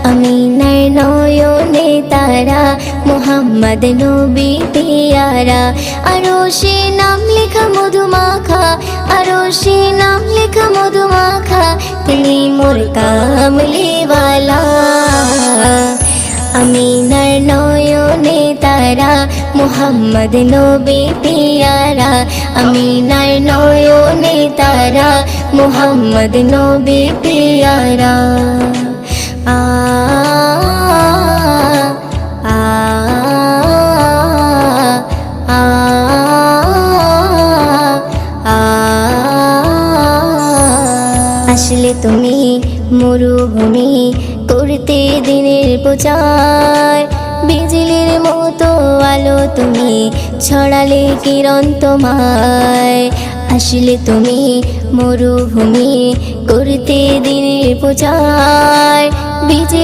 আমিনার নয়নে তারা, মুহাম্মদ নবী পিয়ারা। আরশে নাম লেখা মধুমাখা, আরশে নাম লেখা মধুমাখা, তিনি মোর কামলিওয়ালা। আমিনার নয়নে তারা, মুহাম্মদ নবী পিয়ারা। আমিনার নয়নে তারা, মুহাম্মদ নবী পিয়ারা। আ আ আ আ আসলে তুমি মরুভূমি করতে দিনের প্রচার, বিজলির মতো আলো তুমি ছড়ালে কিরণ তোমায়। আসলে তুমি মরুভূমি করতে দিনের প্রচার, বিজলি